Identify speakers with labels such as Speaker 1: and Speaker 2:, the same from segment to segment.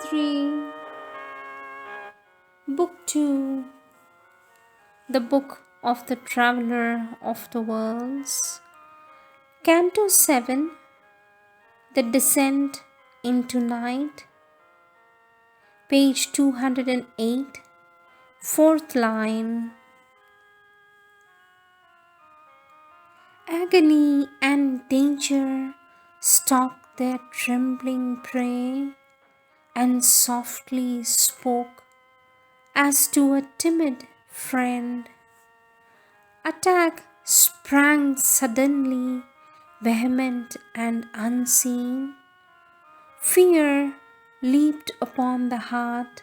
Speaker 1: 3, Book 2, The Book of the Traveler of the Worlds, Canto 7, The Descent into Night, page 208, fourth line. Agony and danger stalked their trembling prey, and softly spoke as to a timid friend. Attack sprang suddenly, vehement and unseen. Fear leaped upon the heart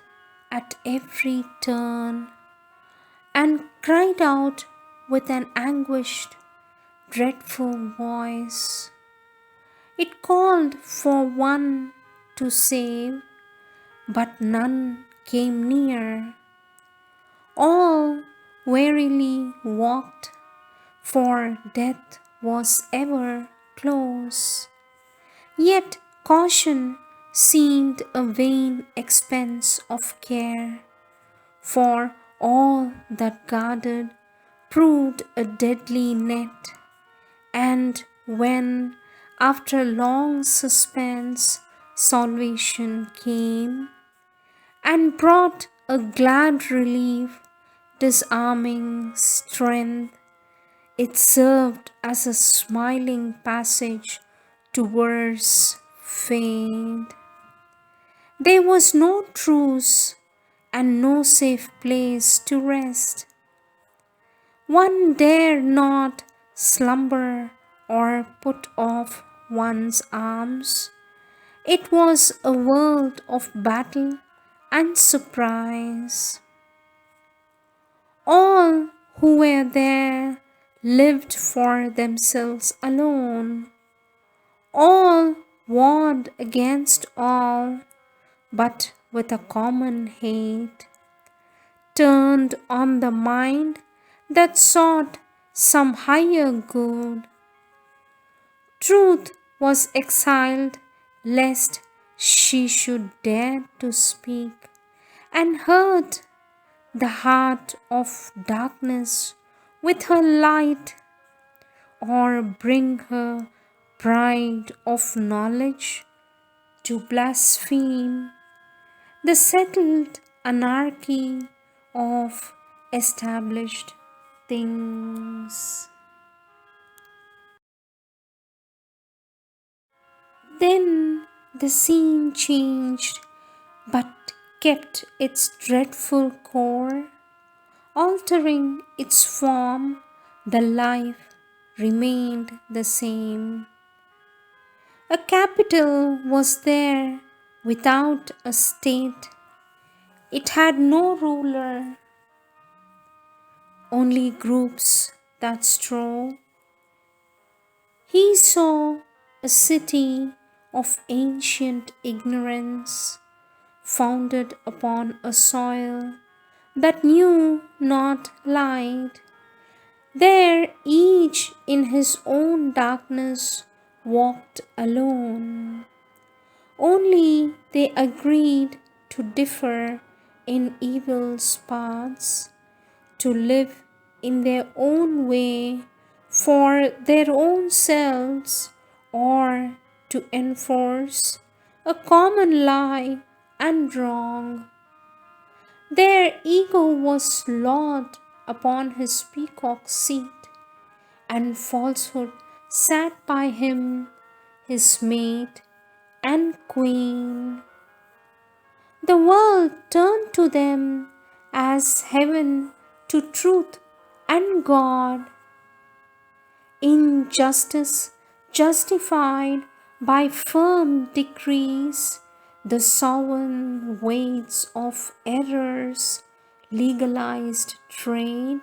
Speaker 1: at every turn, and cried out with an anguished, dreadful voice. It called for one to save, but none came near. All wearily walked, for death was ever close. Yet caution seemed a vain expense of care, for all that guarded proved a deadly net. And when, after long suspense, salvation came, and brought a glad relief, disarming strength, it served as a smiling passage to worse fate. There was no truce and no safe place to rest. One dare not slumber or put off one's arms. It was a world of battle and surprise. All who were there lived for themselves alone. All warred against all, but with a common hate, turned on the mind that sought some higher good. Truth was exiled lest she should dare to speak, and hurt the heart of darkness with her light, or bring her pride of knowledge to blaspheme the settled anarchy of established things. Then the scene changed, but kept its dreadful core. Altering its form, the life remained the same. A capital was there without a state. It had no ruler, only groups that strove. He saw a city of ancient ignorance, founded upon a soil that knew not light. There each in his own darkness walked alone. Only they agreed to differ in evil's paths, to live in their own way for their own selves, or to enforce a common lie and wrong. Their ego was lord upon his peacock seat, and falsehood sat by him, his mate and queen. The world turned to them as heaven to truth and God. Injustice justified by firm decrees, the sovereign weights of errors legalized trade,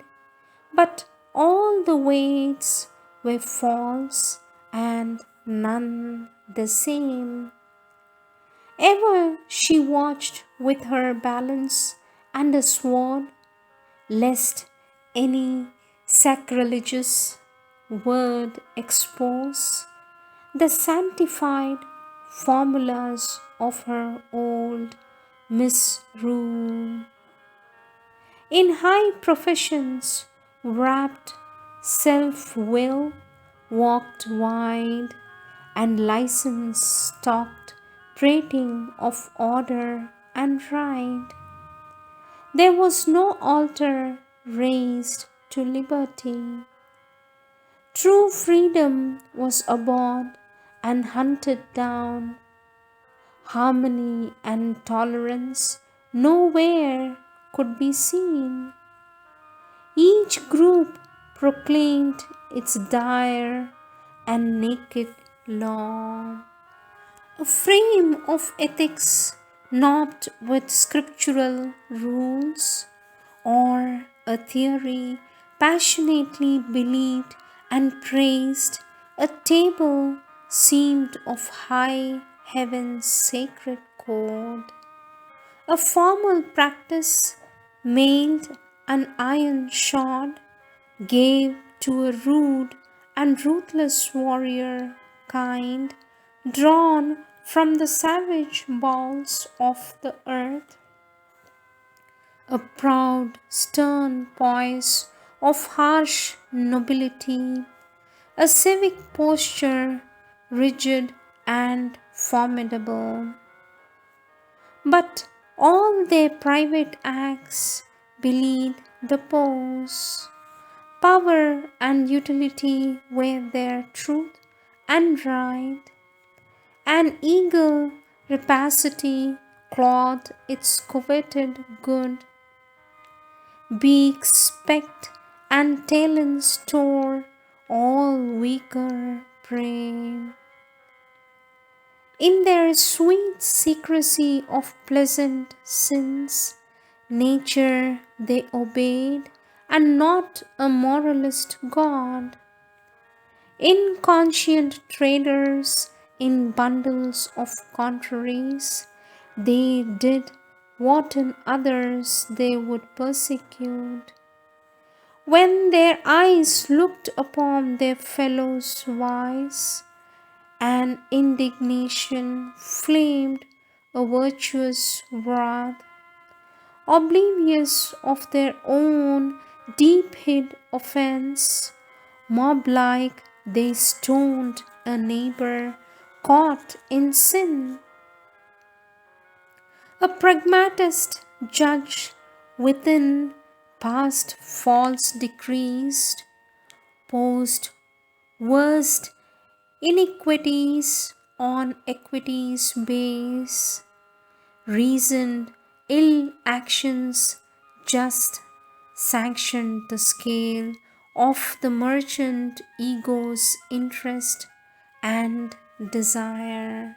Speaker 1: but all the weights were false and none the same. Ever she watched with her balance and a sword, lest any sacrilegious word expose the sanctified formulas of her old misrule. In high professions wrapped self-will walked wide, and license stalked, prating of order and right. There was no altar raised to liberty. True freedom was abhorred and hunted down. Harmony and tolerance nowhere could be seen. Each group proclaimed its dire and naked law. A frame of ethics knobbed with scriptural rules, or a theory passionately believed and praised, a table seemed of high heaven's sacred code. A formal practice mailed an iron shod gave to a rude and ruthless warrior kind drawn from the savage bowels of the earth a proud, stern poise of harsh nobility, a civic posture rigid and formidable. But all their private acts belied the pose. Power and utility were their truth and right. An eager rapacity clothed its coveted good. Beaks, specked, and talons tore all weaker prey. In their sweet secrecy of pleasant sins, nature they obeyed, and not a moralist god. Inconscient traders in bundles of contraries, they did what in others they would persecute. When their eyes looked upon their fellows' vice, an indignation flamed a virtuous wrath, oblivious of their own deep-hid offense, mob-like they stoned a neighbor caught in sin. A pragmatist judge within passed false decrees, posed worst iniquities on equity's base, reasoned ill actions just, sanctioned the scale of the merchant ego's interest and desire.